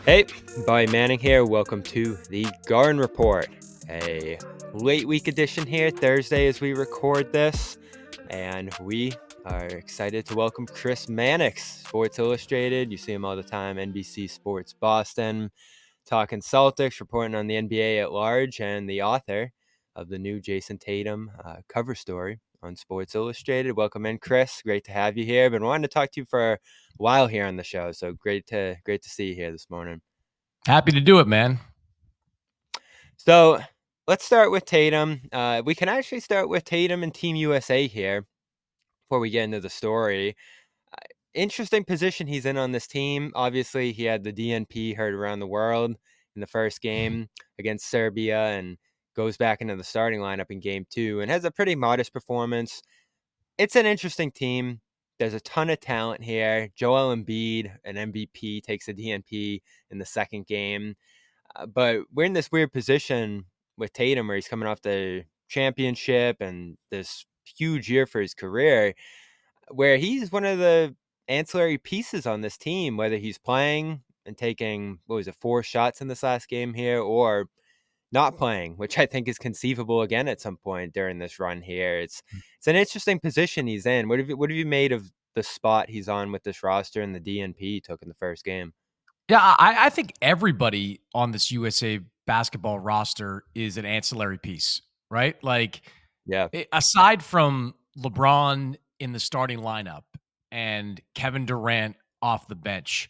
Hey, Bobby Manning here. Welcome to the Garden Report, a late week edition here, Thursday as we record this. And we are excited to welcome Chris Mannix, Sports Illustrated. You see him all the time, NBC Sports Boston, talking Celtics, reporting on the NBA at large, and the author of the new Jayson Tatum cover story on Sports Illustrated. Welcome in, Chris. Great to have you here. Been wanting to talk to you for a while here on the show, so great to see you here this morning. Happy to do it, man. So let's start with Tatum. We can actually start with Tatum and Team USA here before we get into the story. Interesting position he's in on this team. Obviously, he had the DNP heard around the world in the first game against Serbia and goes back into the starting lineup in game 2 and has a pretty modest performance. It's an interesting team. There's a ton of talent here. Joel Embiid, an MVP, takes a DNP in the second game. But we're in this weird position with Tatum where he's coming off the championship and this huge year for his career, where he's one of the ancillary pieces on this team, whether he's playing and taking, 4 shots in this last game here, or not playing, which I think is conceivable again at some point during this run here. It's an interesting position he's in. What have you made of the spot he's on with this roster and the DNP he took in the first game? Yeah, I think everybody on this USA basketball roster is an ancillary piece, right? Like, Yeah. aside from LeBron in the starting lineup and Kevin Durant off the bench,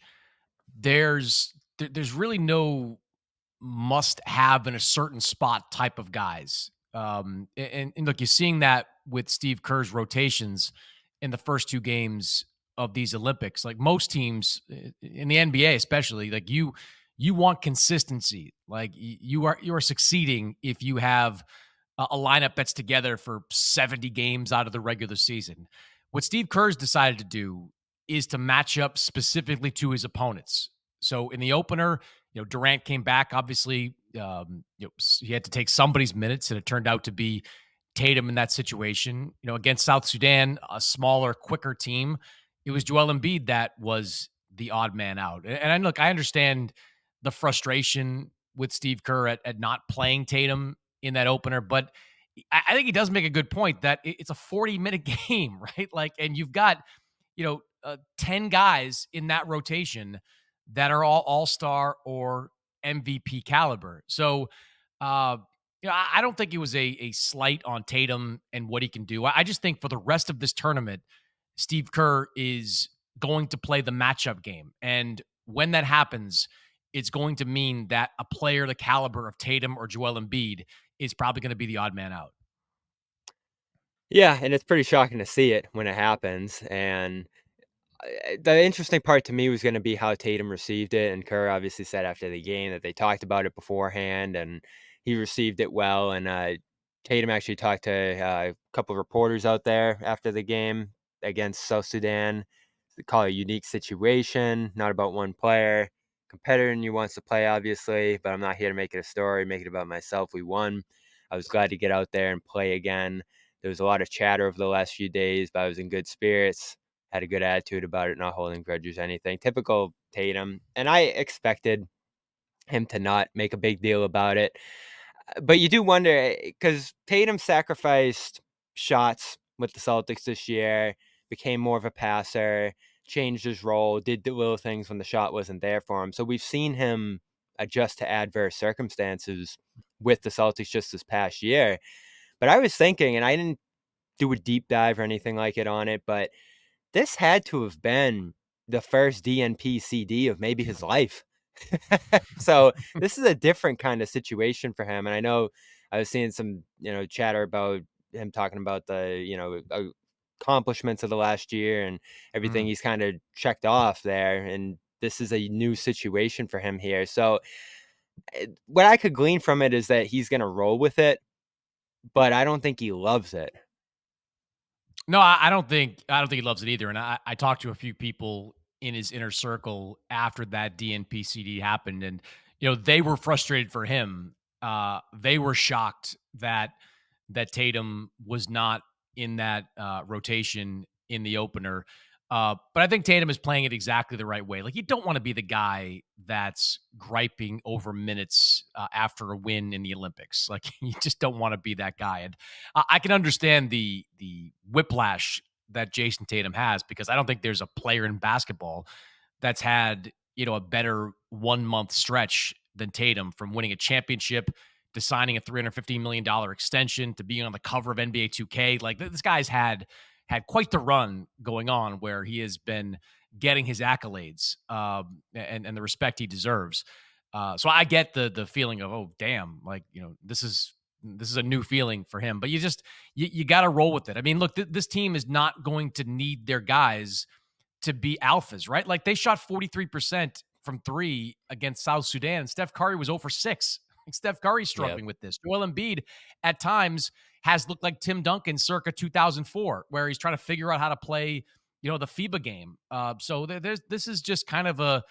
there's really no must have in a certain spot type of guys. And look, you're seeing that with Steve Kerr's rotations in the first 2 games of these Olympics. Like most teams in the NBA, especially, like you want consistency. Like you are succeeding if you have a lineup that's together for 70 games out of the regular season. What Steve Kerr's decided to do is to match up specifically to his opponents. So in the opener, Durant came back. Obviously, he had to take somebody's minutes, and it turned out to be Tatum in that situation. Against South Sudan, a smaller, quicker team, it was Joel Embiid that was the odd man out. And look, I understand the frustration with Steve Kerr at not playing Tatum in that opener, but I think he does make a good point that it's a 40-minute game, right? Like, and you've got 10 guys in that rotation that are all all-star or MVP caliber. So, I don't think it was a slight on Tatum and what he can do. I just think for the rest of this tournament, Steve Kerr is going to play the matchup game. And when that happens, it's going to mean that a player the caliber of Tatum or Joel Embiid is probably going to be the odd man out. Yeah, and it's pretty shocking to see it when it happens. And the interesting part to me was going to be how Tatum received it. And Kerr obviously said after the game that they talked about it beforehand and he received it well. And Tatum actually talked to a couple of reporters out there after the game against South Sudan. They call it a unique situation, not about one player. Competitor in you wants to play, obviously, but I'm not here to make it a story, make it about myself. We won. I was glad to get out there and play again. There was a lot of chatter over the last few days, but I was in good spirits, had a good attitude about it, not holding grudges or anything. Typical Tatum. And I expected him to not make a big deal about it. But you do wonder, because Tatum sacrificed shots with the Celtics this year, became more of a passer, changed his role, did the little things when the shot wasn't there for him. So we've seen him adjust to adverse circumstances with the Celtics just this past year. But I was thinking, and I didn't do a deep dive or anything like it on it, but this had to have been the first DNP CD of maybe his life. So this is a different kind of situation for him. And I know I was seeing some, chatter about him talking about the, accomplishments of the last year and everything he's kind of checked off there. And this is a new situation for him here. So what I could glean from it is that he's going to roll with it, but I don't think he loves it. No, I don't think he loves it either. And I talked to a few people in his inner circle after that DNP CD happened, and they were frustrated for him. They were shocked that Tatum was not in that rotation in the opener. But I think Tatum is playing it exactly the right way. Like, you don't want to be the guy that's griping over minutes after a win in the Olympics. Like, you just don't want to be that guy. And I can understand the whiplash that Jayson Tatum has, because I don't think there's a player in basketball that's had, a better 1 month stretch than Tatum, from winning a championship to signing a $350 million extension to being on the cover of NBA 2K. Like, this guy's had quite the run going on, where he has been getting his accolades, and the respect he deserves. So I get the feeling of, oh damn, like, this is a new feeling for him. But you got to roll with it. I mean, look, this team is not going to need their guys to be alphas, right? Like, they shot 43% from three against South Sudan. Steph Curry was 0 for 6. Like, Steph Curry's Yeah. struggling with this. Joel Embiid at times has looked like Tim Duncan circa 2004, where he's trying to figure out how to play, the FIBA game. So this is just kind of a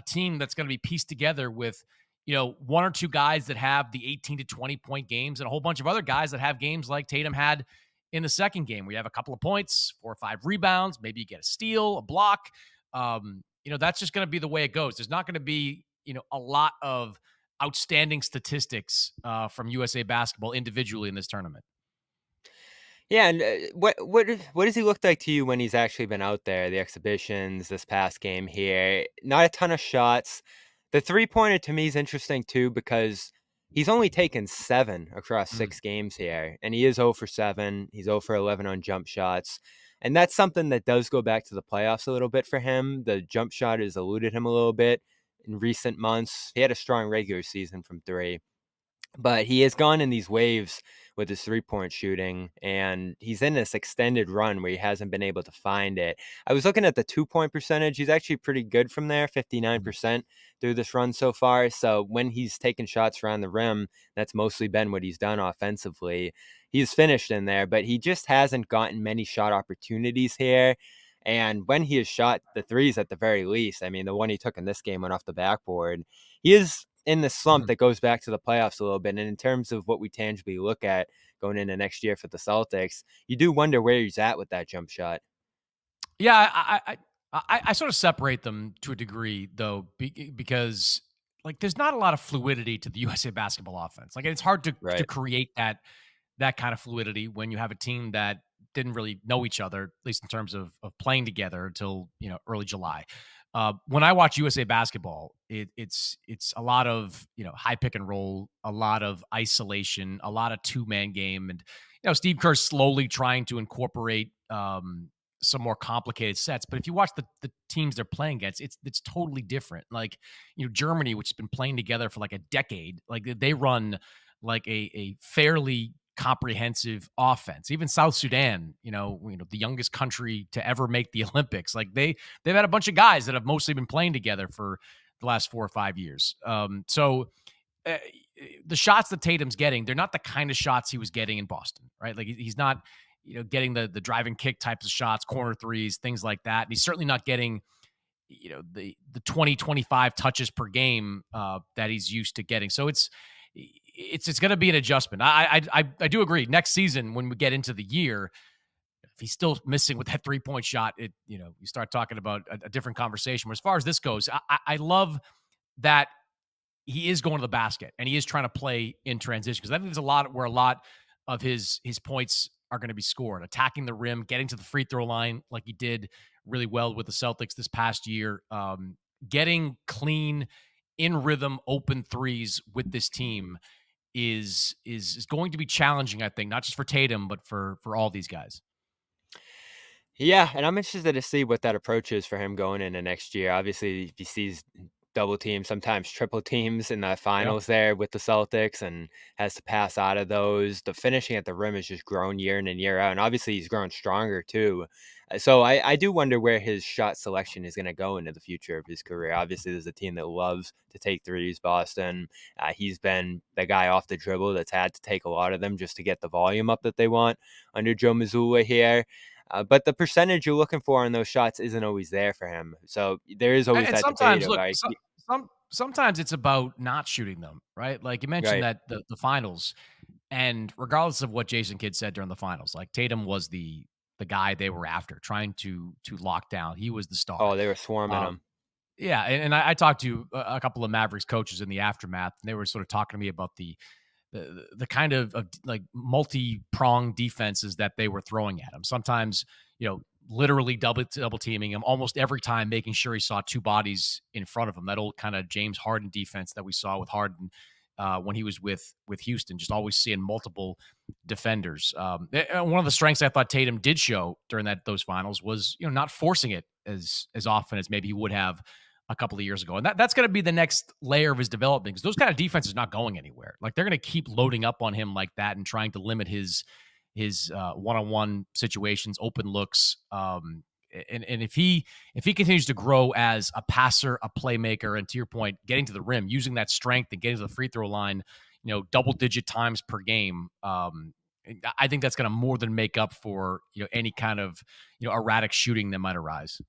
team that's going to be pieced together with, one or two guys that have the 18 to 20 point games, and a whole bunch of other guys that have games like Tatum had in the second game, where you have a couple of points, 4 or 5 rebounds, maybe you get a steal, a block. That's just going to be the way it goes. There's not going to be, a lot of outstanding statistics from USA basketball individually in this tournament. Yeah, and what does he look like to you when he's actually been out there? The exhibitions, this past game here, not a ton of shots. The three-pointer to me is interesting too, because he's only taken 7 across Mm, 6 games here, and he is 0 for 7. He's 0 for 11 on jump shots, and that's something that does go back to the playoffs a little bit for him. The jump shot has eluded him a little bit in recent months. He had a strong regular season from 3. But he has gone in these waves with his three-point shooting, and he's in this extended run where he hasn't been able to find it. I was looking at the two-point percentage. He's actually pretty good from there, mm, 59% through this run so far. So when he's taken shots around the rim, that's mostly been what he's done offensively. He's finished in there, but he just hasn't gotten many shot opportunities here. And when he has shot the threes at the very least, I mean, the one he took in this game went off the backboard. He is in the slump mhm. that goes back to the playoffs a little bit. And in terms of what we tangibly look at going into next year for the Celtics, you do wonder where he's at with that jump shot. Yeah, I sort of separate them to a degree, though, because, like, there's not a lot of fluidity to the USA basketball offense. Like, it's hard to Right. create that kind of fluidity when you have a team that didn't really know each other, at least in terms of playing together, until, early July. When I watch USA basketball, it's a lot of, high pick and roll, a lot of isolation, a lot of 2-man game, and, Steve Kerr's slowly trying to incorporate some more complicated sets. But if you watch the teams they're playing against, it's totally different. Like, Germany, which has been playing together for like a decade, like, they run like a fairly comprehensive offense. Even South Sudan, the youngest country to ever make the Olympics, like, they've had a bunch of guys that have mostly been playing together for the last 4 or 5 years. So uh, the shots that Tatum's getting, they're not the kind of shots he was getting in Boston, right? Like, he's not, getting the driving kick types of shots, corner threes, things like that. And he's certainly not getting, the 20, 25 touches per game that he's used to getting. So it's going to be an adjustment. I do agree. Next season, when we get into the year, if he's still missing with that 3-point shot, you start talking about a different conversation. But as far as this goes, I love that he is going to the basket and he is trying to play in transition, because I think there's a lot where a lot of his points are going to be scored, attacking the rim, getting to the free throw line like he did really well with the Celtics this past year, getting clean, in rhythm, open threes with this team is going to be challenging, I think, not just for Tatum, but for all these guys. Yeah, and I'm interested to see what that approach is for him going into next year. Obviously, he sees double teams, sometimes triple teams in the Yeah. finals there with the Celtics, and has to pass out of those. The finishing at the rim has just grown year in and year out, and obviously he's grown stronger too. So I do wonder where his shot selection is going to go into the future of his career. Obviously, there's a team that loves to take threes, Boston. He's been the guy off the dribble that's had to take a lot of them just to get the volume up that they want under Joe Mazzulla here. But the percentage you're looking for on those shots isn't always there for him. So there is always And that debate sometimes, of look, like, sometimes it's about not shooting them, right? Like, you mentioned right, that the finals, and regardless of what Jason Kidd said during the finals, like, Tatum was the the guy they were after, trying to lock down. He was the star. Oh, they were swarming Um, him. yeah, and I talked to a couple of Mavericks coaches in the aftermath, and they were sort of talking to me about the kind of like multi-pronged defenses that they were throwing at him. Sometimes, literally double teaming him almost every time, making sure he saw two bodies in front of him. That old kind of James Harden defense that we saw with Harden when he was with Houston, just always seeing multiple defenders. One of the strengths I thought Tatum did show during those finals was not forcing it as often as maybe he would have a couple of years ago. And that's going to be the next layer of his development, because those kind of defenses not going anywhere. Like, they're going to keep loading up on him like that and trying to limit his one-on-one situations, open looks. And if he continues to grow as a passer, a playmaker, and to your point, getting to the rim, using that strength and getting to the free throw line, double-digit times per game, I think that's going to more than make up for any kind of erratic shooting that might arise.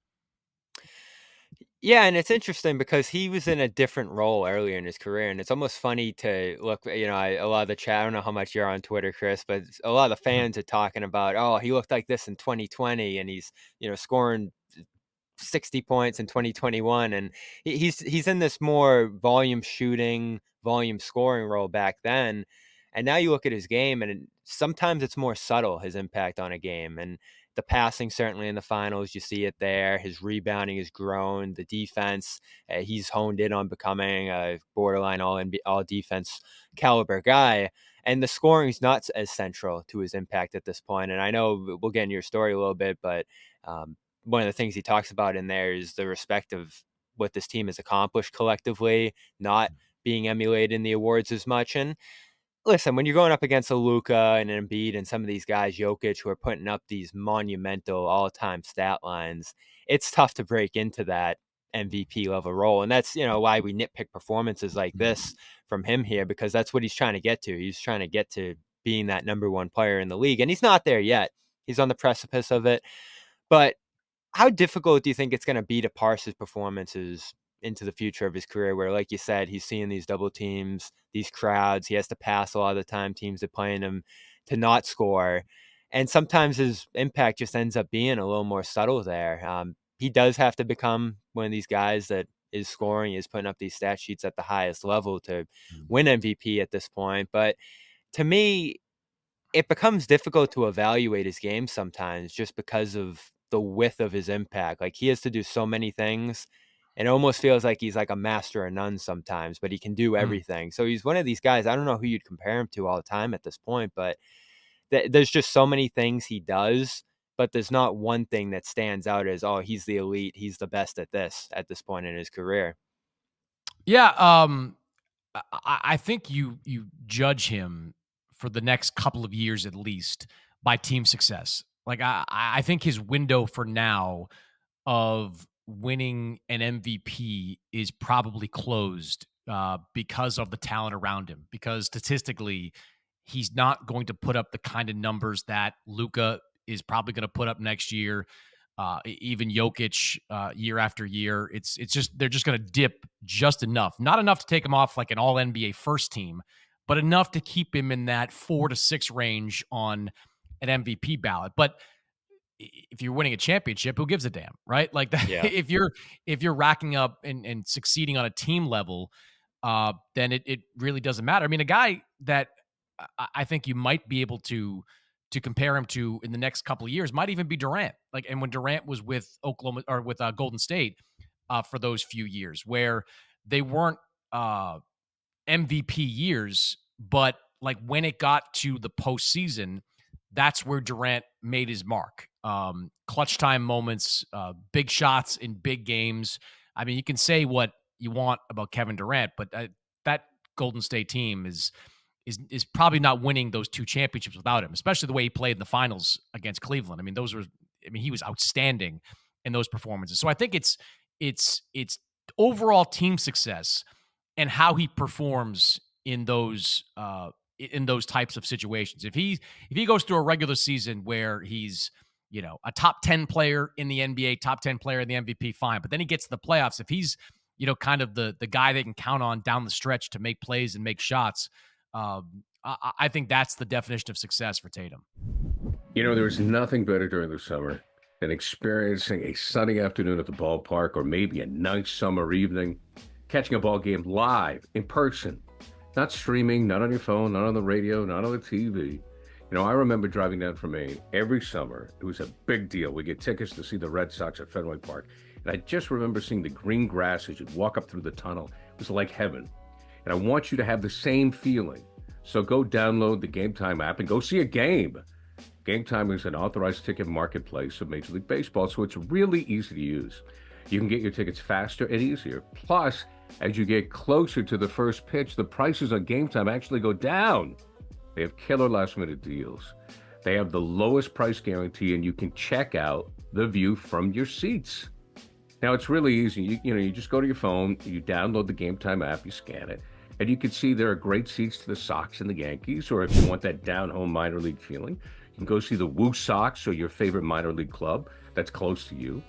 Yeah, and it's interesting because he was in a different role earlier in his career, and it's almost funny to look. A lot of the chat. I don't know how much you're on Twitter, Chris, but a lot of the Mhm. fans are talking about, oh, he looked like this in 2020, and he's scoring 60 points in 2021, and he's in this more volume shooting, volume scoring role back then. And now you look at his game, and sometimes it's more subtle, his impact on a game. And the passing, certainly in the finals, you see it there. His rebounding has grown. The defense, he's honed in on becoming a borderline all defense caliber guy. And the scoring is not as central to his impact at this point. And I know we'll get into your story a little bit, but one of the things he talks about in there is the respect of what this team has accomplished collectively, not being emulated in the awards as much. And listen, when you're going up against a Luka and an Embiid and some of these guys, Jokic, who are putting up these monumental all-time stat lines, it's tough to break into that MVP level role. And that's, why we nitpick performances like this from him here, because that's what he's trying to get to. He's trying to get to being that number one player in the league. And he's not there yet. He's on the precipice of it. But how difficult do you think it's going to be to parse his performances into the future of his career, where, like you said, he's seeing these double teams, these crowds, he has to pass a lot of the time, teams are playing him to not score. And sometimes his impact just ends up being a little more subtle there. He does have to become one of these guys that is scoring, is putting up these stat sheets at the highest level to Mhm. win MVP at this point. But to me, it becomes difficult to evaluate his game sometimes just because of the width of his impact. Like, he has to do so many things, and it almost feels like he's like a master of none sometimes, but he can do Mm. everything. So he's one of these guys, I don't know who you'd compare him to all the time at this point, but there's just so many things he does, but there's not one thing that stands out as, oh, he's the elite, he's the best at this point in his career. Yeah, I think you judge him for the next couple of years at least by team success. Like, I think his window for now of winning an MVP is probably closed because of the talent around him. Because statistically, he's not going to put up the kind of numbers that Luka is probably going to put up next year. Even Jokic, year after year, it's just they're just going to dip just enough, not enough to take him off like an All NBA first team, but enough to keep him in that 4 to 6 range on an MVP ballot. But if you're winning a championship, who gives a damn, right? Like that, Yeah. if you're racking up and succeeding on a team level, then it really doesn't matter. I mean, a guy that I think you might be able to compare him to in the next couple of years might even be Durant. Like, and when Durant was with Oklahoma or with Golden State for those few years, where they weren't MVP years, but like when it got to the postseason, that's where Durant made his mark. Clutch time moments, big shots in big games. I mean, you can say what you want about Kevin Durant, but that Golden State team is probably not winning those 2 championships without him, especially the way he played in the finals against Cleveland. I mean, he was outstanding in those performances. So I think it's overall team success and how he performs in those types of situations. If he goes through a regular season where he's a top 10 player in the NBA, top 10 player in the MVP, fine. But then he gets to the playoffs. If he's kind of the guy they can count on down the stretch to make plays and make shots, I think that's the definition of success for Tatum. There's nothing better during the summer than experiencing a sunny afternoon at the ballpark or maybe a nice summer evening, catching a ball game live in person, not streaming, not on your phone, not on the radio, not on the TV. I remember driving down from Maine every summer. It was a big deal. We get tickets to see the Red Sox at Fenway Park. And I just remember seeing the green grass as you'd walk up through the tunnel. It was like heaven. And I want you to have the same feeling. So go download the Game Time app and go see a game. Game Time is an authorized ticket marketplace of Major League Baseball, so it's really easy to use. You can get your tickets faster and easier. Plus, as you get closer to the first pitch, the prices on Game Time actually go down. They have killer last minute deals. They have the lowest price guarantee, and you can check out the view from your seats. Now, it's really easy. You just go to your phone, you download the Game Time app, you scan it, and you can see there are great seats to the Sox and the Yankees, or if you want that down-home minor league feeling, you can go see the Woo Sox or your favorite minor league club that's close to you.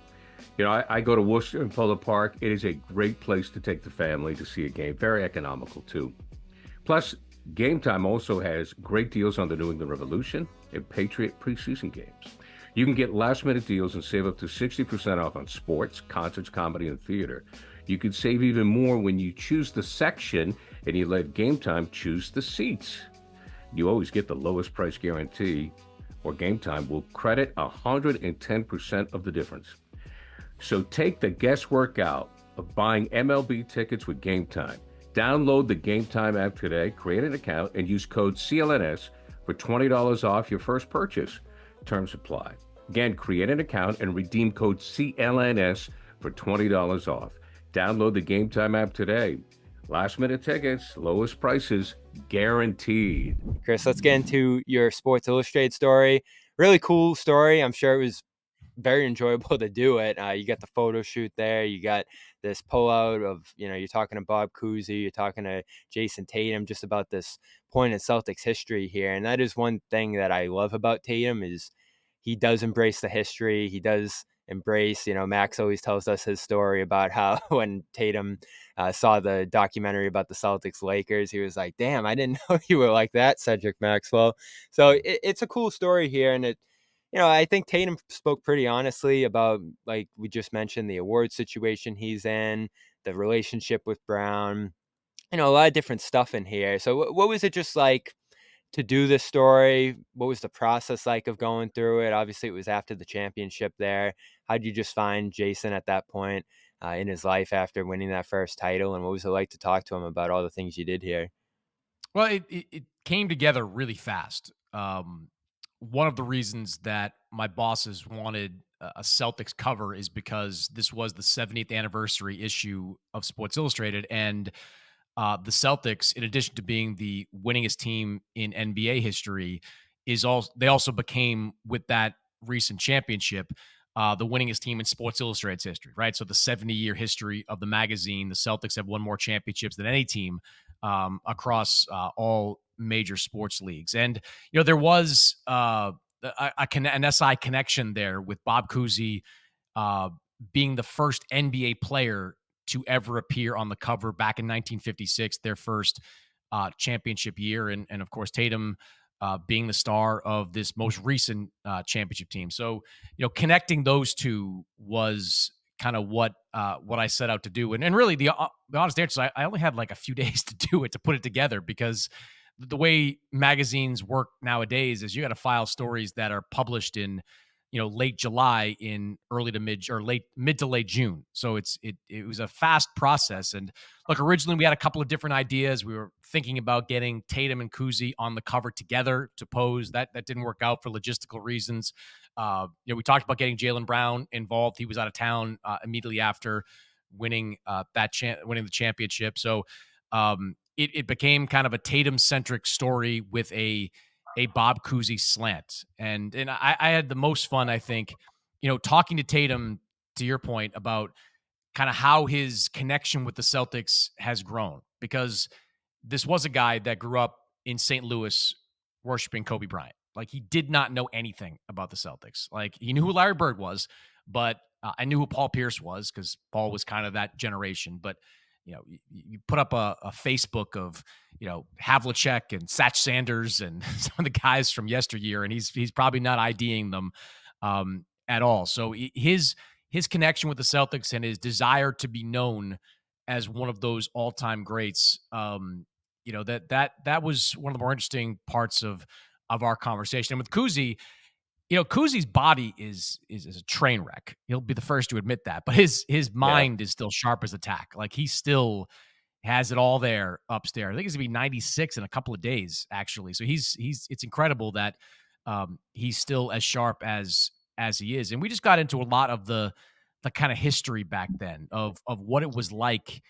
I go to Worcester and Polo Park. It is a great place to take the family to see a game. Very economical, too. Plus, Game Time also has great deals on the New England Revolution and Patriot preseason games. You can get last-minute deals and save up to 60% off on sports, concerts, comedy, and theater. You can save even more when you choose the section and you let Game Time choose the seats. You always get the lowest price guarantee, or Game Time will credit 110% of the difference. So take the guesswork out of buying MLB tickets with Game Time. Download the Game Time app today, create an account, and use code CLNS for $20 off your first purchase. Terms apply. Again, create an account and redeem code CLNS for $20 off. Download the Game Time app today. Last minute tickets, lowest prices, guaranteed. Chris, let's get into your Sports Illustrated story. Really cool story. I'm sure it was very enjoyable to do it. You got the photo shoot there. You got this pullout of, you're talking to Bob Cousy, you're talking to Jayson Tatum, just about this point in Celtics history here. And that is one thing that I love about Tatum is he does embrace the history. He does embrace, Max always tells us his story about how when Tatum saw the documentary about the Celtics Lakers, he was like, damn, I didn't know you were like that, Cedric Maxwell. So it's a cool story here. And I think Tatum spoke pretty honestly about, like we just mentioned, the award situation he's in, the relationship with Brown, a lot of different stuff in here. So what was it just like to do this story? What was the process like of going through it? Obviously, it was after the championship there. How did you just find Jayson at that point in his life after winning that first title? And what was it like to talk to him about all the things you did here? Well, it came together really fast. One of the reasons that my bosses wanted a Celtics cover is because this was the 70th anniversary issue of Sports Illustrated, and the Celtics, in addition to being the winningest team in NBA history, they also became, with that recent championship, the winningest team in Sports Illustrated's history. Right, so the 70-year history of the magazine, the Celtics have won more championships than any team across all major sports leagues. And, there was an SI connection there with Bob Cousy being the first NBA player to ever appear on the cover back in 1956, their first championship year. And of course, Tatum being the star of this most recent championship team. So, connecting those two was kind of what I set out to do. And really, the honest answer is I only had like a few days to do it, to put it together, because the way magazines work nowadays is you got to file stories that are published in late July in early to mid to late June. So it was a fast process. And look, originally we had a couple of different ideas. We were thinking about getting Tatum and Cousy on the cover together to pose. That didn't work out for logistical reasons. We talked about getting Jaylen Brown involved. He was out of town immediately after winning winning the championship. So it became kind of a Tatum centric story with a Bob Cousy slant. And I had the most fun, I think, talking to Tatum, to your point, about kind of how his connection with the Celtics has grown, because this was a guy that grew up in St. Louis worshiping Kobe Bryant. Like, he did not know anything about the Celtics. Like, he knew who Larry Bird was, but I knew who Paul Pierce was because Paul was kind of that generation. But you put up a Facebook of Havlicek and Satch Sanders and some of the guys from yesteryear, and he's probably not IDing them at all. So his connection with the Celtics and his desire to be known as one of those all-time greats, that was one of the more interesting parts of our conversation. And with Kuzi, Kuzi's body is a train wreck. He'll be the first to admit that, but his Yeah. mind is still sharp as a tack. Like, he still has it all there upstairs. I think he's gonna be 96 in a couple of days, actually. So it's incredible that he's still as sharp as he is. And we just got into a lot of the kind of history back then of what it was like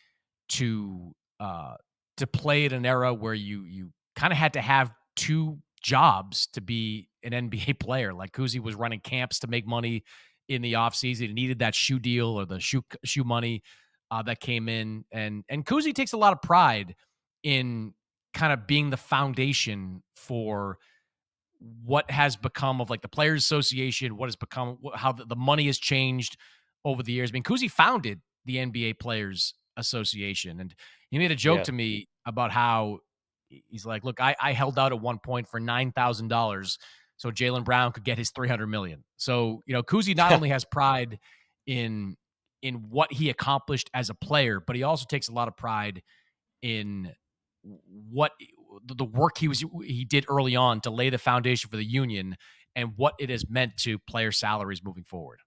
to uh to play in an era where you kind of had to have two jobs to be an NBA player. Like, Kuzi was running camps to make money in the offseason. He needed that shoe deal or the shoe money that came in. And Kuzi takes a lot of pride in kind of being the foundation for what has become of, like, the Players Association, what has become, how the money has changed over the years. I mean, Kuzi founded the NBA Players Association, and he made a joke Yeah. to me about how he's like, look, I held out at one point for $9,000 so Jaylen Brown could get his 300 million. So, Kuzi not only has pride in what he accomplished as a player, but he also takes a lot of pride in what the work he did early on to lay the foundation for the union and what it has meant to player salaries moving forward.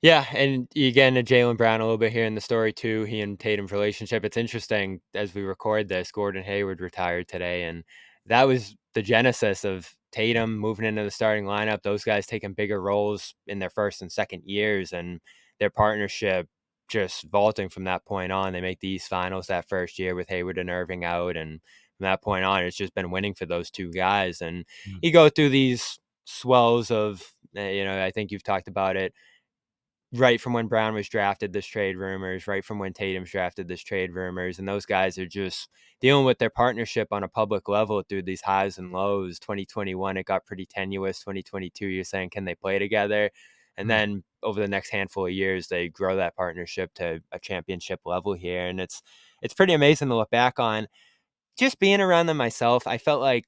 Yeah, and you get into Jaylen Brown a little bit here in the story too. He and Tatum's relationship. It's interesting as we record this. Gordon Hayward retired today, and that was the genesis of Tatum moving into the starting lineup. Those guys taking bigger roles in their first and second years, and their partnership just vaulting from that point on. They make the East Finals that first year with Hayward and Irving out, and from that point on, it's just been winning for those two guys. And Mm. you go through these swells of, I think you've talked about it right from when Brown was drafted, this trade rumors, right from when Tatum's drafted, this trade rumors, and those guys are just dealing with their partnership on a public level through these highs and lows. 2021, it got pretty tenuous. 2022, you're saying, can they play together? And Mm. then over the next handful of years, they grow that partnership to a championship level here, and it's pretty amazing to look back on. Just being around them myself, I felt like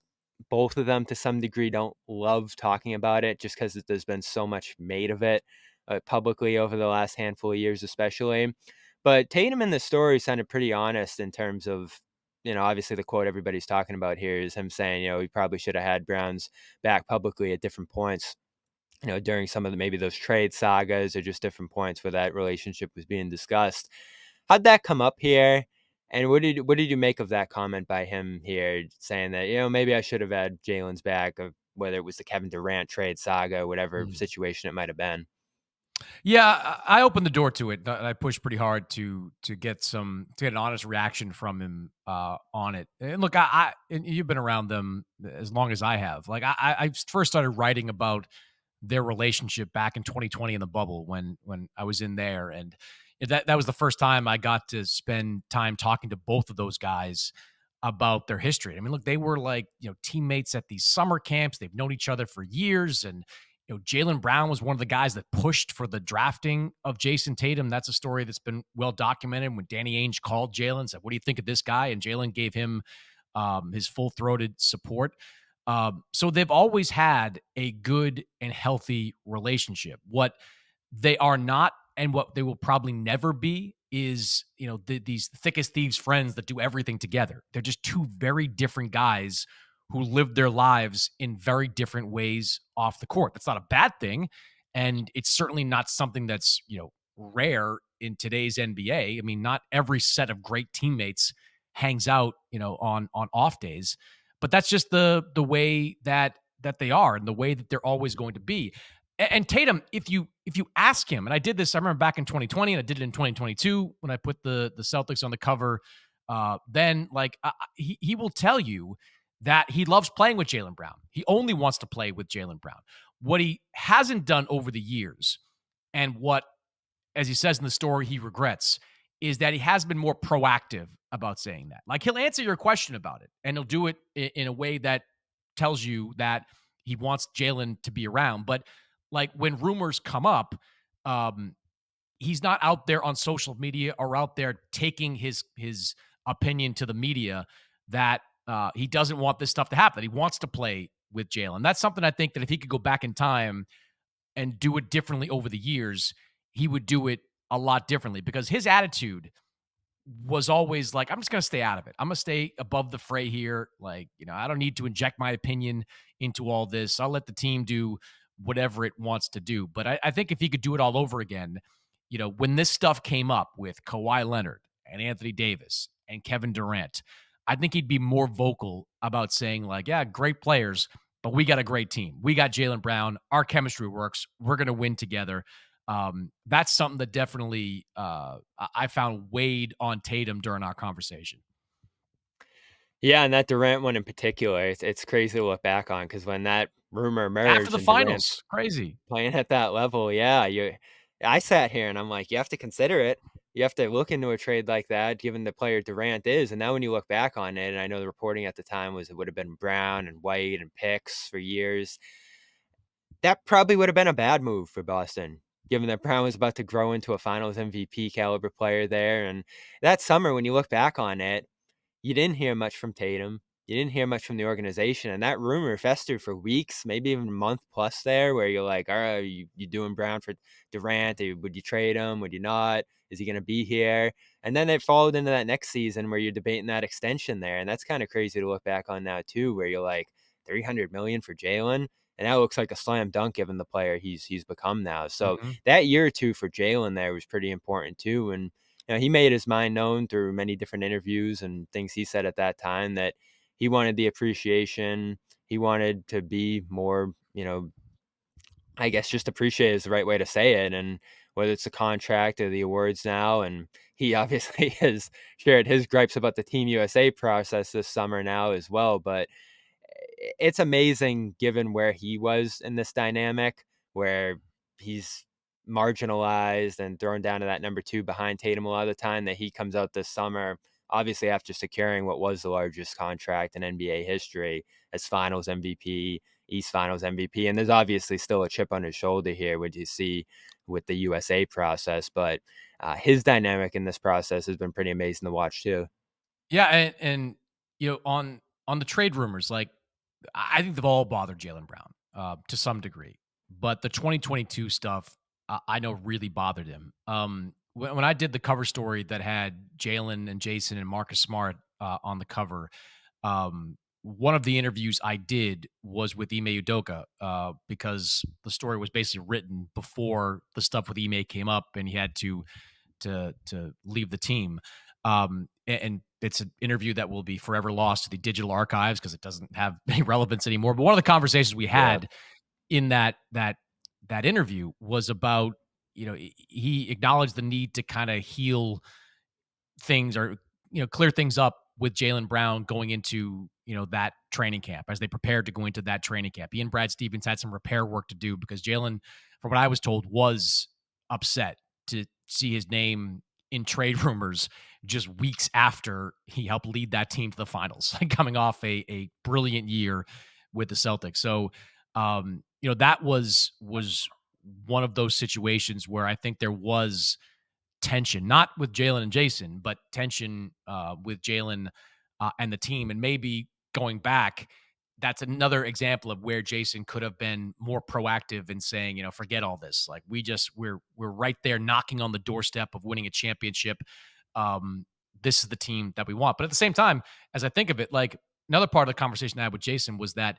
both of them to some degree don't love talking about it just because there's been so much made of it publicly over the last handful of years, especially. But Tatum in the story sounded pretty honest in terms of, obviously the quote everybody's talking about here is him saying, he probably should have had Brown's back publicly at different points, during some of maybe those trade sagas or just different points where that relationship was being discussed. How'd that come up here? And what did you make of that comment by him here, saying that, maybe I should have had Jalen's back, of whether it was the Kevin Durant trade saga, whatever Mm. situation it might have been. Yeah, I opened the door to it. I pushed pretty hard to get an honest reaction from him on it. And look, and you've been around them as long as I have. Like, I first started writing about their relationship back in 2020 in the bubble when I was in there, and that was the first time I got to spend time talking to both of those guys about their history. I mean, look, they were like, teammates at these summer camps. They've known each other for years, and Jaylen Brown was one of the guys that pushed for the drafting of Jayson Tatum. That's a story that's been well documented. When Danny Ainge called Jaylen, said, "What do you think of this guy?" and Jaylen gave him his full-throated support. So they've always had a good and healthy relationship. What they are not, and what they will probably never be, is these thick as thieves friends that do everything together. They're just two very different guys who live their lives in very different ways off the court. That's not a bad thing, and it's certainly not something that's rare in today's NBA. I mean, not every set of great teammates hangs out on off days, but that's just the way that they are and the way that they're always going to be. And Tatum, if you ask him, and I did this, I remember back in 2020, and I did it in 2022 when I put the Celtics on the cover. Then, like, he will tell you that he loves playing with Jaylen Brown. He only wants to play with Jaylen Brown. What he hasn't done over the years, and what, as he says in the story, he regrets, is that he has been more proactive about saying that. Like, he'll answer your question about it, and he'll do it in a way that tells you that he wants Jaylen to be around. But, like, when rumors come up, he's not out there on social media or out there taking his opinion to the media that he doesn't want this stuff to happen, that he wants to play with Jaylen. That's something I think that if he could go back in time and do it differently over the years, he would do it a lot differently, because his attitude was always like, I'm just going to stay out of it. I'm going to stay above the fray here. Like, I don't need to inject my opinion into all this. I'll let the team do whatever it wants to do. But I think if he could do it all over again, when this stuff came up with Kawhi Leonard and Anthony Davis and Kevin Durant, I think he'd be more vocal about saying, like, yeah, great players, but we got a great team. We got Jaylen Brown. Our chemistry works. We're going to win together. That's something that definitely I found weighed on Tatum during our conversation. Yeah, and that Durant one in particular, it's crazy to look back on, because when that rumor After emerged the and Durant's finals, crazy. playing at that level, yeah, I sat here and I'm like, you have to consider it. You have to look into a trade like that, given the player Durant is. And now when you look back on it, and I know the reporting at the time was it would have been Brown and White and picks for years. That probably would have been a bad move for Boston, given that Brown was about to grow into a Finals MVP caliber player there. And that summer, when you look back on it, you didn't hear much from Tatum. You didn't hear much from the organization. And that rumor festered for weeks, maybe even a month plus there, where you're like, all right, you doing Brown for Durant? Would you trade him? Would you not? Is he going to be here? And then it followed into that next season where you're debating that extension there. And that's kind of crazy to look back on now, too, where you're like, $300 million for Jaylen. And that looks like a slam dunk given the player he's become now. So that year or two for Jaylen there was pretty important, too. And he made his mind known through many different interviews and things he said at that time that he wanted the appreciation. He wanted to be more, I guess just appreciate is the right way to say it. And whether it's the contract or the awards now, and he obviously has shared his gripes about the Team USA process this summer now as well. But it's amazing given where he was in this dynamic, where he's marginalized and thrown down to that number 2 behind Tatum a lot of the time, that he comes out this summer, obviously after securing what was the largest contract in NBA history, as Finals MVP, East Finals MVP. And there's obviously still a chip on his shoulder here, what you see with the USA process. But his dynamic in this process has been pretty amazing to watch too. Yeah, and on the trade rumors, like, I think they've all bothered Jaylen Brown to some degree, but the 2022 stuff I know really bothered him. When I did the cover story that had Jaylen and Jayson and Marcus Smart on the cover, one of the interviews I did was with Ime Udoka because the story was basically written before the stuff with Ime came up, and he had to leave the team. And it's an interview that will be forever lost to the digital archives because it doesn't have any relevance anymore. But one of the conversations we had in that interview was about, he acknowledged the need to kind of heal things, or clear things up with Jaylen Brown going into that training camp, as they prepared to go into that training camp. He and Brad Stevens had some repair work to do because Jaylen, from what I was told, was upset to see his name in trade rumors just weeks after he helped lead that team to the finals, coming off a brilliant year with the Celtics. So, that was one of those situations where I think there was tension, not with Jaylen and Jayson, but tension with Jaylen and the team. And maybe going back, that's another example of where Jayson could have been more proactive in saying, forget all this. Like, we're right there knocking on the doorstep of winning a championship. This is the team that we want. But at the same time, as I think of it, like, another part of the conversation I had with Jayson was that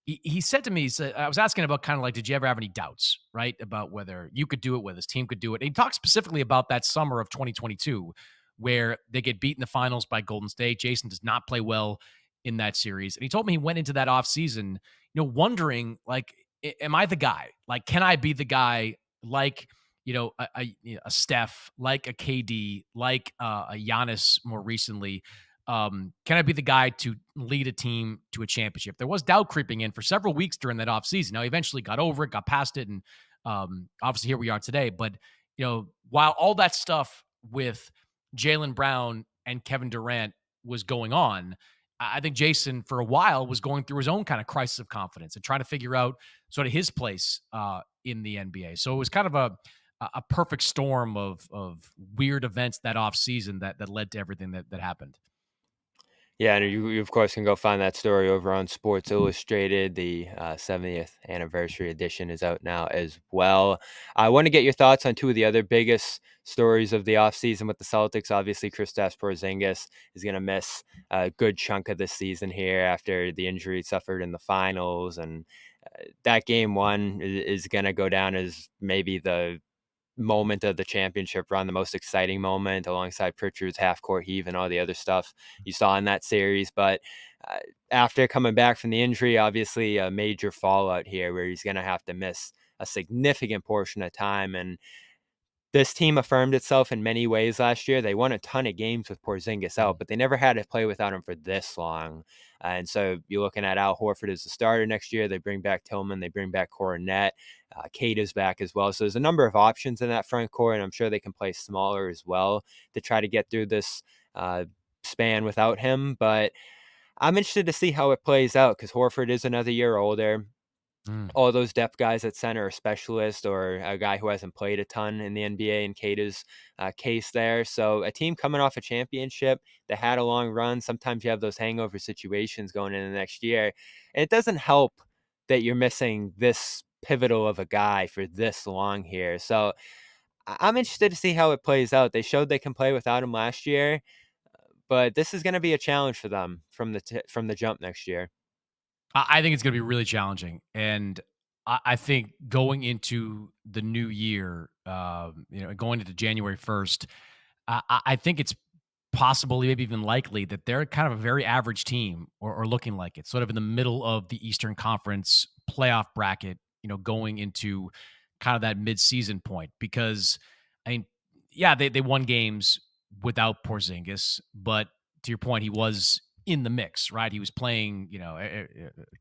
he said to me, I was asking about kind of like, did you ever have any doubts, right? About whether you could do it, whether his team could do it. And he talked specifically about that summer of 2022, where they get beat in the finals by Golden State. Jayson does not play well in that series. And he told me he went into that offseason, wondering, like, am I the guy? Like, can I be the guy, like, a Steph, like a KD, like a Giannis more recently? Can I be the guy to lead a team to a championship? There was doubt creeping in for several weeks during that offseason. Now, he eventually got over it, got past it, and obviously here we are today. But, while all that stuff with Jaylen Brown and Kevin Durant was going on, I think Jayson, for a while, was going through his own kind of crisis of confidence and trying to figure out sort of his place in the NBA. So it was kind of a perfect storm of weird events that off season that led to everything that happened. Yeah, and you of course can go find that story over on Sports Illustrated. The 70th anniversary edition is out now as well. I want to get your thoughts on two of the other biggest stories of the offseason with the Celtics. Obviously, Kristaps Porzingis is going to miss a good chunk of the season here after the injury he suffered in the finals, and that game one is going to go down as maybe the moment of the championship run, the most exciting moment alongside Pritchard's half court heave and all the other stuff you saw in that series. But uh, after coming back from the injury, obviously a major fallout here where he's going to have to miss a significant portion of time. And this team affirmed itself in many ways last year. They won a ton of games with Porzingis out, but they never had to play without him for this long. And so you're looking at Al Horford as the starter next year. They bring back Tillman. They bring back Cornet. Kate is back as well. So there's a number of options in that front court, and I'm sure they can play smaller as well to try to get through this span without him. But I'm interested to see how it plays out because Horford is another year older. Mm. All those depth guys at center are specialists or a guy who hasn't played a ton in the NBA in Kata's case there. So a team coming off a championship that had a long run, sometimes you have those hangover situations going into the next year. And it doesn't help that you're missing this pivotal of a guy for this long here. So I'm interested to see how it plays out. They showed they can play without him last year, but this is going to be a challenge for them from the jump next year. I think it's going to be really challenging, and I think going into the new year, going into January 1st, I think it's possible, maybe even likely, that they're kind of a very average team, or looking like it, sort of in the middle of the Eastern Conference playoff bracket. Going into kind of that mid-season point, because I mean, yeah, they won games without Porzingis, but to your point, he was in the mix, right? He was playing,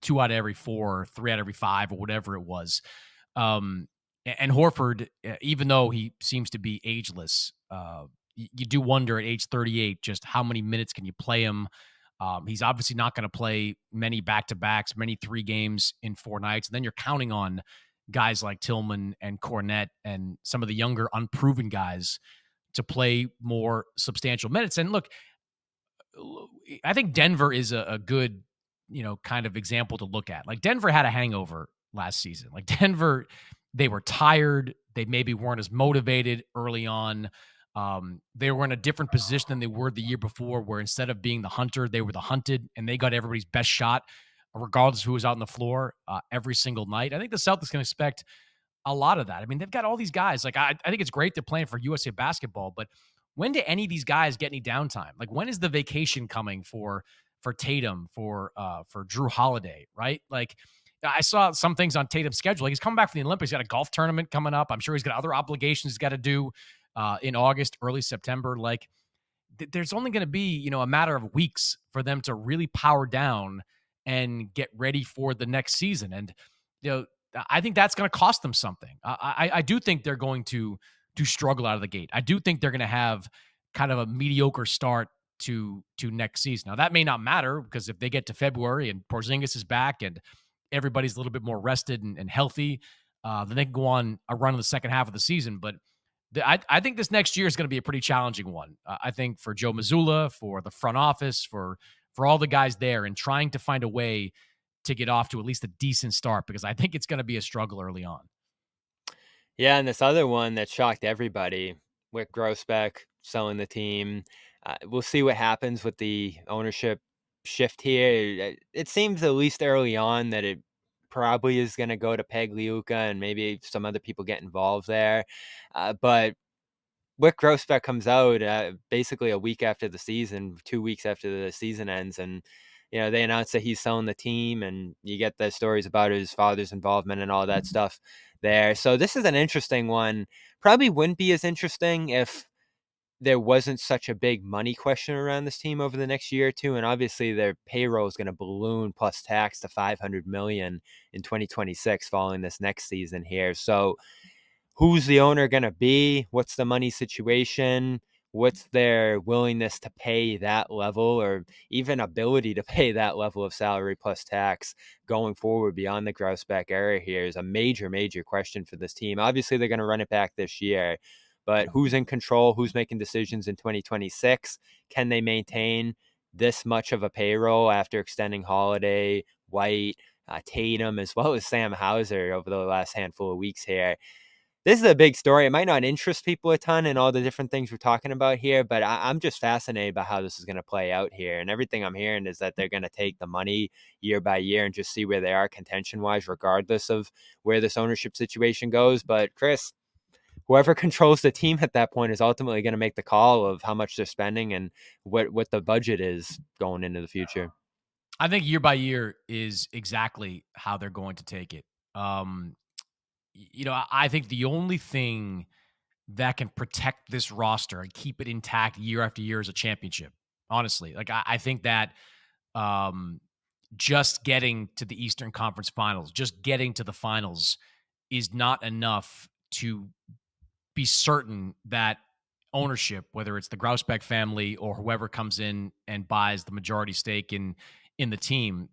2 out of every 4, 3 out of every 5, or whatever it was. And Horford, even though he seems to be ageless, you do wonder at age 38 just how many minutes can you play him. He's obviously not going to play many back-to-backs, many 3 games in 4 nights. And then you're counting on guys like Tillman and Cornet and some of the younger, unproven guys to play more substantial minutes. And look, I think Denver is a good, kind of example to look at. Like, Denver had a hangover last season. Like, Denver, they were tired. They maybe weren't as motivated early on. They were in a different position than they were the year before, where instead of being the hunter, they were the hunted, and they got everybody's best shot, regardless of who was out on the floor, every single night. I think the Celtics can expect a lot of that. I mean, they've got all these guys. Like, I think it's great they're playing for USA Basketball, but when do any of these guys get any downtime? Like, when is the vacation coming for Tatum, for Drew Holiday, right? Like, I saw some things on Tatum's schedule. Like, he's coming back from the Olympics. He's got a golf tournament coming up. I'm sure he's got other obligations he's got to do in August, early September. Like, there's only going to be, a matter of weeks for them to really power down and get ready for the next season. And, I think that's going to cost them something. I do think they're going to struggle out of the gate. I do think they're going to have kind of a mediocre start to next season. Now, that may not matter, because if they get to February and Porzingis is back and everybody's a little bit more rested and healthy, then they can go on a run in the second half of the season. But I think this next year is going to be a pretty challenging one. I think for Joe Mazzulla, for the front office, for all the guys there, and trying to find a way to get off to at least a decent start, because I think it's going to be a struggle early on. Yeah, and this other one that shocked everybody, Wyc Grousbeck selling the team. We'll see what happens with the ownership shift here. It seems, at least early on, that it probably is going to go to Pagliuca and maybe some other people get involved there. But Wyc Grousbeck comes out basically a week after the season, 2 weeks after the season ends, and they announce that he's selling the team, and you get the stories about his father's involvement and all that stuff there. So this is an interesting one. Probably wouldn't be as interesting if there wasn't such a big money question around this team over the next year or two, and obviously their payroll is going to balloon plus tax to $500 million in 2026 following this next season here. So who's the owner going to be? What's the money situation? what's their willingness to pay that level, or even ability to pay that level of salary plus tax going forward beyond the Grousbeck era here is a major, major question for this team. Obviously, they're going to run it back this year, but who's in control? Who's making decisions in 2026? Can they maintain this much of a payroll after extending Holiday, White, Tatum, as well as Sam Hauser over the last handful of weeks here? This is a big story. It might not interest people a ton in all the different things we're talking about here, but I'm just fascinated by how this is going to play out here. And everything I'm hearing is that they're going to take the money year by year and just see where they are contention-wise, regardless of where this ownership situation goes. But Chris, whoever controls the team at that point is ultimately going to make the call of how much they're spending and what the budget is going into the future. I think year by year is exactly how they're going to take it. I think the only thing that can protect this roster and keep it intact year after year is a championship. Honestly, like I think that um, just getting to the Eastern Conference Finals, just getting to the finals is not enough to be certain that ownership, whether it's the Grousbeck family or whoever comes in and buys the majority stake in the team,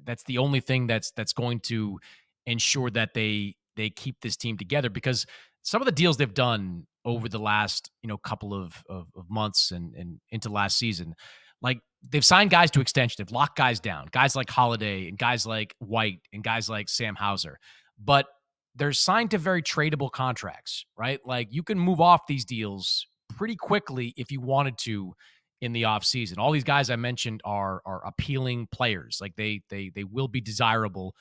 that's the only thing that's going to ensure that they keep this team together. Because some of the deals they've done over the last couple of months and into last season, like they've signed guys to extension, they've locked guys down, guys like Holiday and guys like White and guys like Sam Hauser, but they're signed to very tradable contracts, right? Like you can move off these deals pretty quickly if you wanted to in the offseason. All these guys I mentioned are appealing players. Like they will be desirable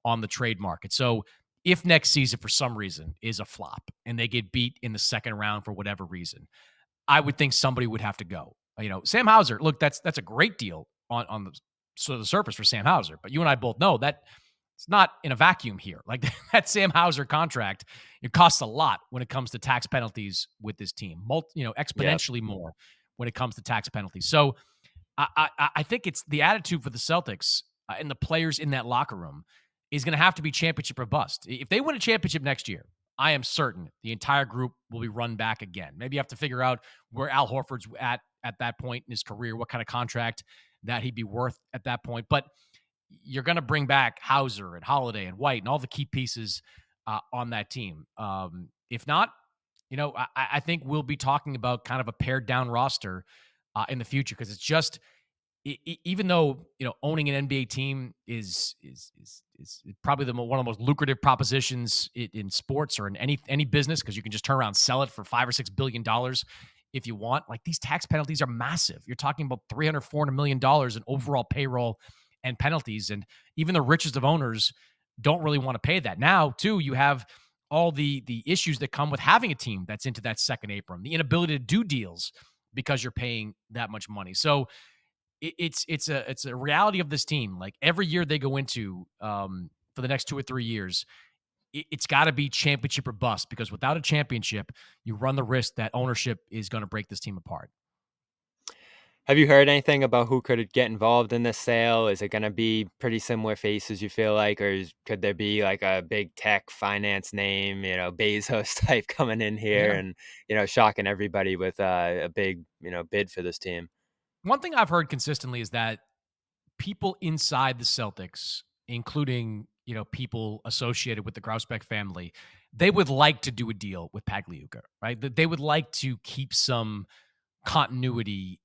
on the trade market. So if next season for some reason is a flop and they get beat in the second round for whatever reason, I would think somebody would have to go. Sam Hauser, look, that's a great deal on the sort of the surface for Sam Hauser, but you and I both know that it's not in a vacuum here. Like that Sam Hauser contract, it costs a lot when it comes to tax penalties with this team. Exponentially more when it comes to tax penalties. So I think it's the attitude for the Celtics and the players in that locker room is going to have to be championship or bust. If they win a championship next year, I am certain the entire group will be run back again. Maybe you have to figure out where Al Horford's at that point in his career, what kind of contract that he'd be worth at that point. But you're going to bring back Hauser and Holiday and White and all the key pieces on that team. If not, I think we'll be talking about kind of a pared down roster in the future, because it's just even though owning an NBA team is probably one of the most lucrative propositions in sports or in any business, because you can just turn around and sell it for $5 or $6 billion if you want. Like these tax penalties are massive. You're talking about $300-400 million in overall payroll and penalties, and even the richest of owners don't really want to pay that. Now, too, you have all the issues that come with having a team that's into that second apron, the inability to do deals because you're paying that much money. So it's a reality of this team. Like every year they go into for the next 2 or 3 years, it's got to be championship or bust, because without a championship, you run the risk that ownership is going to break this team apart. Have you heard anything about who could get involved in this sale? Is it going to be pretty similar faces, you feel like, or could there be like a big tech finance name, Bezos type coming in here Yeah. and, shocking everybody with a big, bid for this team? One thing I've heard consistently is that people inside the Celtics, including, people associated with the Grousbeck family, they would like to do a deal with Pagliuca, right? That they would like to keep some continuity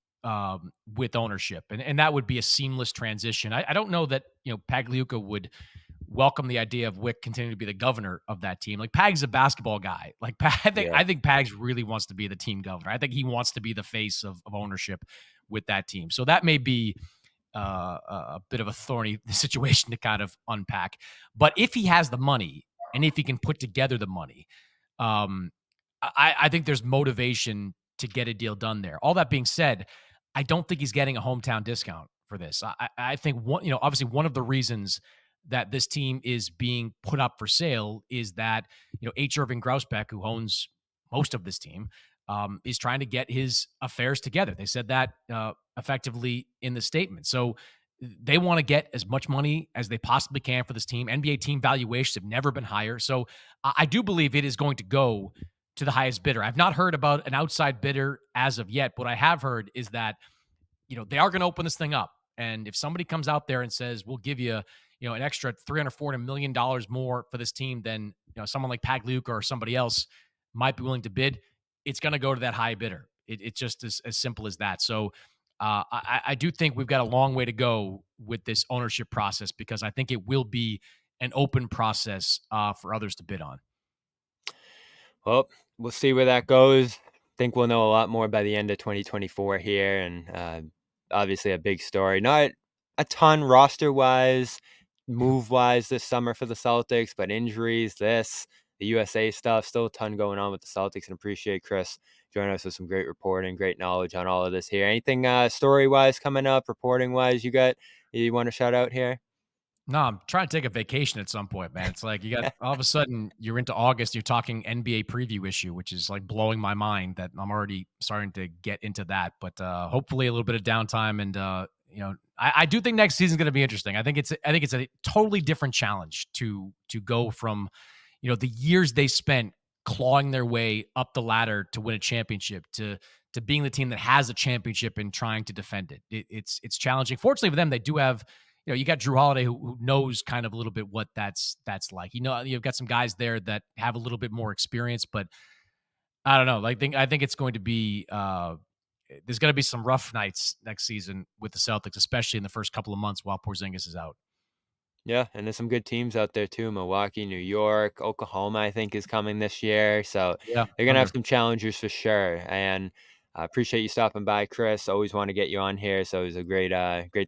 with ownership, and that would be a seamless transition. I don't know that Pagliuca would welcome the idea of Wick continuing to be the governor of that team. Like Pag's a basketball guy. Like I think Pags really wants to be the team governor. I think he wants to be the face of ownership with that team. So that may be a bit of a thorny situation to kind of unpack. But if he has the money and if he can put together the money, I think there's motivation to get a deal done there. All that being said, I don't think he's getting a hometown discount for this. I think obviously one of the reasons that this team is being put up for sale is that H. Irving Grousbeck, who owns most of this team, is trying to get his affairs together. They said that effectively in the statement. So they want to get as much money as they possibly can for this team. NBA team valuations have never been higher. So I do believe it is going to go to the highest bidder. I've not heard about an outside bidder as of yet. What I have heard is that, they are going to open this thing up. And if somebody comes out there and says, we'll give you, an extra $340 million more for this team than, someone like Pagliuca or somebody else might be willing to bid, it's going to go to that high bidder. It's just as simple as that. So I do think we've got a long way to go with this ownership process, because I think it will be an open process for others to bid on. Well, we'll see where that goes. Think we'll know a lot more by the end of 2024 here, and obviously a big story. Not a ton roster-wise, move-wise this summer for the Celtics, but injuries, the USA stuff, still a ton going on with the Celtics, and appreciate Chris joining us with some great reporting, great knowledge on all of this here. Anything story-wise coming up, reporting-wise you want to shout out here? No, I'm trying to take a vacation at some point, man. It's like you got all of a sudden you're into August, you're talking NBA preview issue, which is like blowing my mind that I'm already starting to get into that. But hopefully a little bit of downtime, and I do think next season's going to be interesting. I think it's a totally different challenge to go from the years they spent clawing their way up the ladder to win a championship to being the team that has a championship and trying to defend it. It's challenging. Fortunately for them, they do have. You got Drew Holiday who knows kind of a little bit what that's like. You've got some guys there that have a little bit more experience, but I don't know. I think it's going to be there's going to be some rough nights next season with the Celtics, especially in the first couple of months while Porzingis is out. Yeah, and there's some good teams out there too. Milwaukee, New York, Oklahoma, I think, is coming this year. So Yeah, they're gonna have Thunder. some challengers for sure. And I appreciate you stopping by, Chris. Always want to get you on here. So it was a great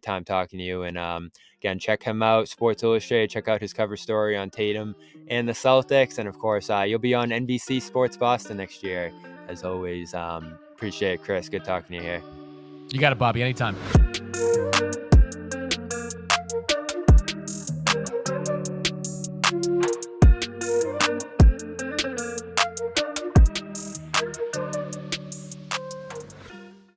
time talking to you. And again, check him out, Sports Illustrated. Check out his cover story on Tatum and the Celtics. And of course, you'll be on NBC Sports Boston next year. As always, appreciate it, Chris. Good talking to you here. You got it, Bobby. Anytime.